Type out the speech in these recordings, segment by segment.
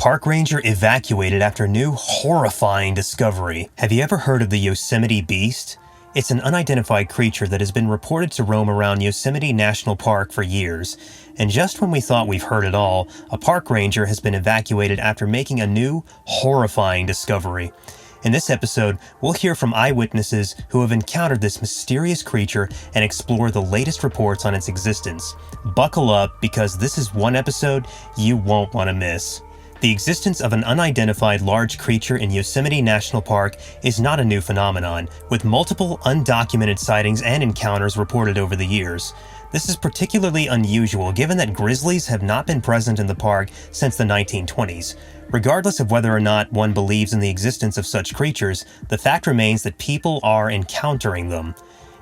Park ranger evacuated after new horrifying discovery. Have you ever heard of the Yosemite Beast? It's an unidentified creature that has been reported to roam around Yosemite National Park for years. And just when we thought we've heard it all, a park ranger has been evacuated after making a new, horrifying discovery. In this episode, we'll hear from eyewitnesses who have encountered this mysterious creature and explore the latest reports on its existence. Buckle up, because this is one episode you won't want to miss. The existence of an unidentified large creature in Yosemite National Park is not a new phenomenon, with multiple undocumented sightings and encounters reported over the years. This is particularly unusual given that grizzlies have not been present in the park since the 1920s. Regardless of whether or not one believes in the existence of such creatures, the fact remains that people are encountering them.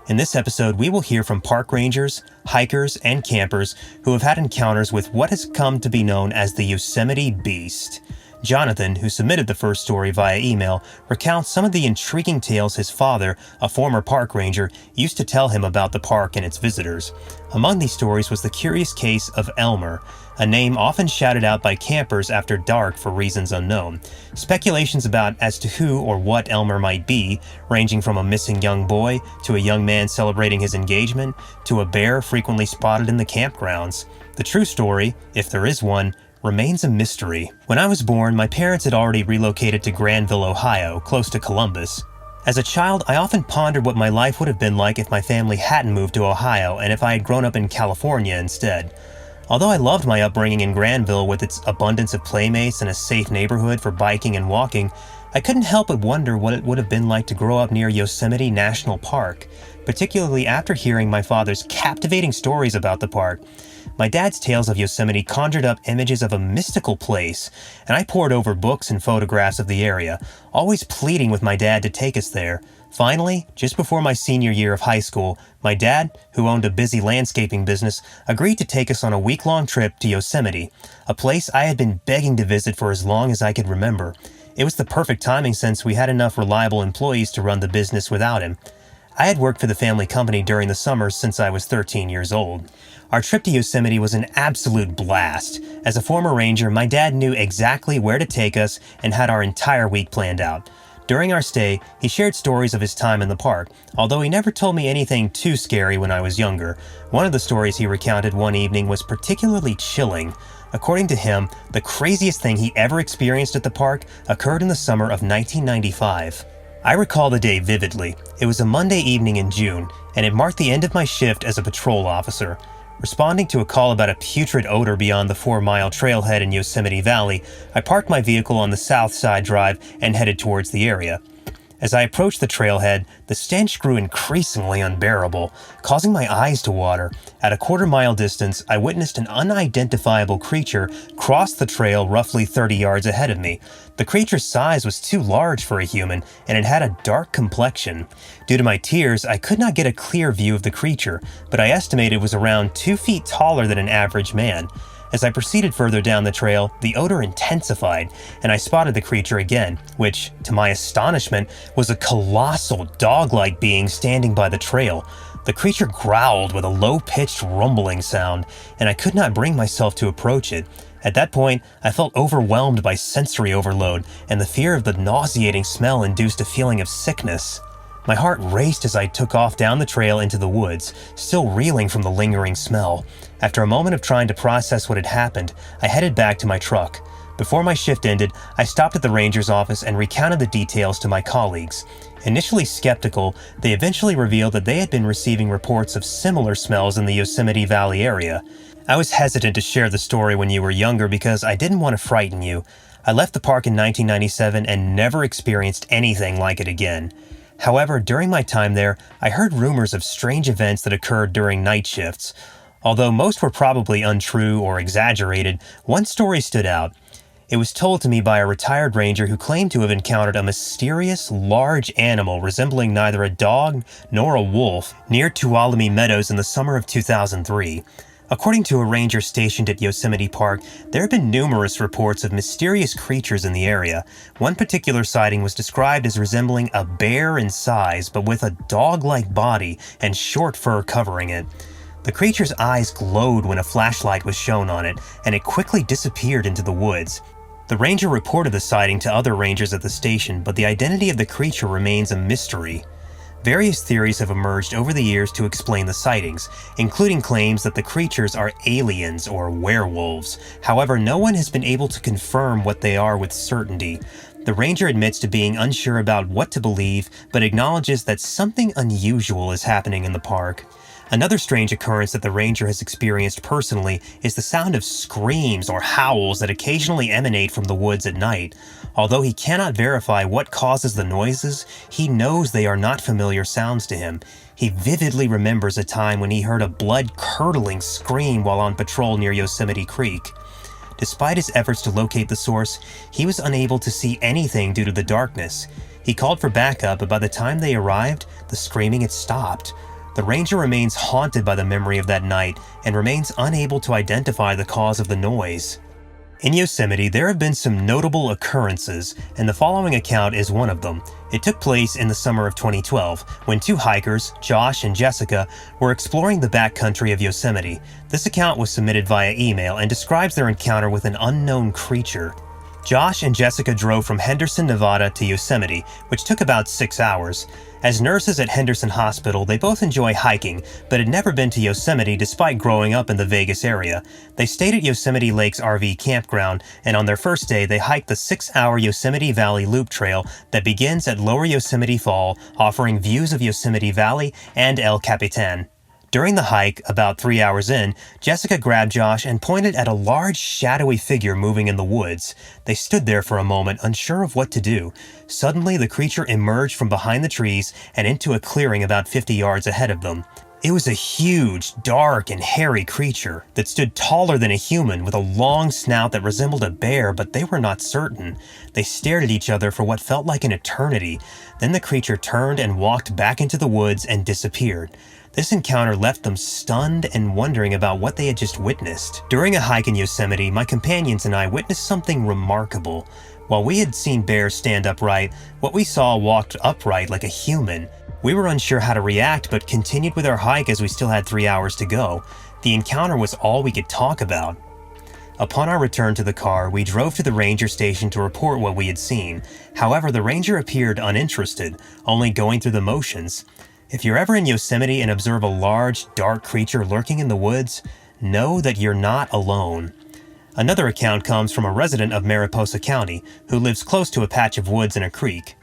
In this episode, we will hear from park rangers, hikers, and campers who have had encounters with what has come to be known as the Yosemite Beast. Jonathan, who submitted the first story via email, recounts some of the intriguing tales his father, a former park ranger, used to tell him about the park and its visitors. Among these stories was the curious case of Elmer, a name often shouted out by campers after dark for reasons unknown. Speculations about as to who or what Elmer might be, ranging from a missing young boy to a young man celebrating his engagement to a bear frequently spotted in the campgrounds. The true story, if there is one, remains a mystery. When I was born, my parents had already relocated to Granville, Ohio, close to Columbus. As a child, I often pondered what my life would have been like if my family hadn't moved to Ohio and if I had grown up in California instead. Although I loved my upbringing in Granville with its abundance of playmates and a safe neighborhood for biking and walking, I couldn't help but wonder what it would have been like to grow up near Yosemite National Park, particularly after hearing my father's captivating stories about the park. My dad's tales of Yosemite conjured up images of a mystical place, and I pored over books and photographs of the area, always pleading with my dad to take us there. Finally, just before my senior year of high school, my dad, who owned a busy landscaping business, agreed to take us on a week-long trip to Yosemite, a place I had been begging to visit for as long as I could remember. It was the perfect timing since we had enough reliable employees to run the business without him. I had worked for the family company during the summers since I was 13 years old. Our trip to Yosemite was an absolute blast. As a former ranger, my dad knew exactly where to take us and had our entire week planned out. During our stay, he shared stories of his time in the park, although he never told me anything too scary when I was younger. One of the stories he recounted one evening was particularly chilling. According to him, the craziest thing he ever experienced at the park occurred in the summer of 1995. I recall the day vividly. It was a Monday evening in June, and it marked the end of my shift as a patrol officer. Responding to a call about a putrid odor beyond the 4-mile trailhead in Yosemite Valley, I parked my vehicle on the South Side Drive and headed towards the area. As I approached the trailhead, the stench grew increasingly unbearable, causing my eyes to water. At a quarter-mile distance, I witnessed an unidentifiable creature cross the trail roughly 30 yards ahead of me. The creature's size was too large for a human, and it had a dark complexion. Due to my tears, I could not get a clear view of the creature, but I estimated it was around 2 feet taller than an average man. As I proceeded further down the trail, the odor intensified, and I spotted the creature again, which, to my astonishment, was a colossal dog-like being standing by the trail. The creature growled with a low-pitched rumbling sound, and I could not bring myself to approach it. At that point, I felt overwhelmed by sensory overload, and the fear of the nauseating smell induced a feeling of sickness. My heart raced as I took off down the trail into the woods, still reeling from the lingering smell. After a moment of trying to process what had happened, I headed back to my truck. Before my shift ended, I stopped at the ranger's office and recounted the details to my colleagues. Initially skeptical, they eventually revealed that they had been receiving reports of similar smells in the Yosemite Valley area. I was hesitant to share the story when you were younger because I didn't want to frighten you. I left the park in 1997 and never experienced anything like it again. However, during my time there, I heard rumors of strange events that occurred during night shifts. Although most were probably untrue or exaggerated, one story stood out. It was told to me by a retired ranger who claimed to have encountered a mysterious, large animal resembling neither a dog nor a wolf near Tuolumne Meadows in the summer of 2003. According to a ranger stationed at Yosemite Park, there have been numerous reports of mysterious creatures in the area. One particular sighting was described as resembling a bear in size, but with a dog-like body and short fur covering it. The creature's eyes glowed when a flashlight was shown on it, and it quickly disappeared into the woods. The ranger reported the sighting to other rangers at the station, but the identity of the creature remains a mystery. Various theories have emerged over the years to explain the sightings, including claims that the creatures are aliens or werewolves. However, no one has been able to confirm what they are with certainty. The ranger admits to being unsure about what to believe, but acknowledges that something unusual is happening in the park. Another strange occurrence that the ranger has experienced personally is the sound of screams or howls that occasionally emanate from the woods at night. Although he cannot verify what causes the noises, he knows they are not familiar sounds to him. He vividly remembers a time when he heard a blood-curdling scream while on patrol near Yosemite Creek. Despite his efforts to locate the source, he was unable to see anything due to the darkness. He called for backup, but by the time they arrived, the screaming had stopped. The ranger remains haunted by the memory of that night and remains unable to identify the cause of the noise. In Yosemite, there have been some notable occurrences, and the following account is one of them. It took place in the summer of 2012, when two hikers, Josh and Jessica, were exploring the backcountry of Yosemite. This account was submitted via email and describes their encounter with an unknown creature. Josh and Jessica drove from Henderson, Nevada to Yosemite, which took about 6 hours. As nurses at Henderson Hospital, they both enjoy hiking, but had never been to Yosemite despite growing up in the Vegas area. They stayed at Yosemite Lakes RV campground, and on their first day, they hiked the 6-hour Yosemite Valley Loop Trail that begins at Lower Yosemite Fall, offering views of Yosemite Valley and El Capitan. During the hike, about 3 hours in, Jessica grabbed Josh and pointed at a large, shadowy figure moving in the woods. They stood there for a moment, unsure of what to do. Suddenly, the creature emerged from behind the trees and into a clearing about 50 yards ahead of them. It was a huge, dark, and hairy creature that stood taller than a human with a long snout that resembled a bear, but they were not certain. They stared at each other for what felt like an eternity. Then the creature turned and walked back into the woods and disappeared. This encounter left them stunned and wondering about what they had just witnessed. During a hike in Yosemite, my companions and I witnessed something remarkable. While we had seen bears stand upright, what we saw walked upright like a human. We were unsure how to react, but continued with our hike as we still had 3 hours to go. The encounter was all we could talk about. Upon our return to the car, we drove to the ranger station to report what we had seen. However, the ranger appeared uninterested, only going through the motions. If you're ever in Yosemite and observe a large, dark creature lurking in the woods, know that you're not alone. Another account comes from a resident of Mariposa County who lives close to a patch of woods and a creek.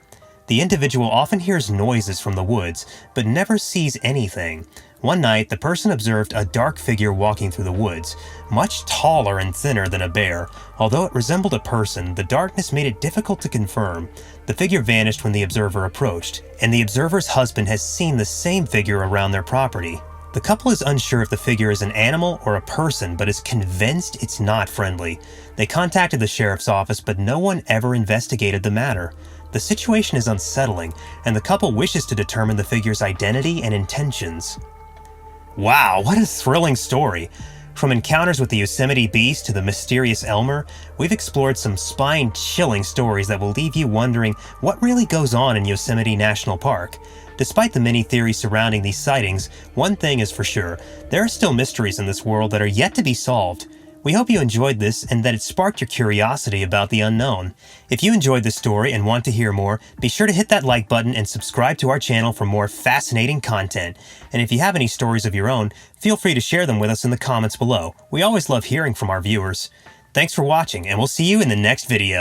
The individual often hears noises from the woods, but never sees anything. One night, the person observed a dark figure walking through the woods, much taller and thinner than a bear. Although it resembled a person, the darkness made it difficult to confirm. The figure vanished when the observer approached, and the observer's husband has seen the same figure around their property. The couple is unsure if the figure is an animal or a person, but is convinced it's not friendly. They contacted the sheriff's office, but no one ever investigated the matter. The situation is unsettling, and the couple wishes to determine the figure's identity and intentions. Wow, what a thrilling story! From encounters with the Yosemite Beast to the mysterious Elmer, we've explored some spine-chilling stories that will leave you wondering what really goes on in Yosemite National Park. Despite the many theories surrounding these sightings, one thing is for sure, there are still mysteries in this world that are yet to be solved. We hope you enjoyed this and that it sparked your curiosity about the unknown. If you enjoyed this story and want to hear more, be sure to hit that like button and subscribe to our channel for more fascinating content. And if you have any stories of your own, feel free to share them with us in the comments below. We always love hearing from our viewers. Thanks for watching, and we'll see you in the next video.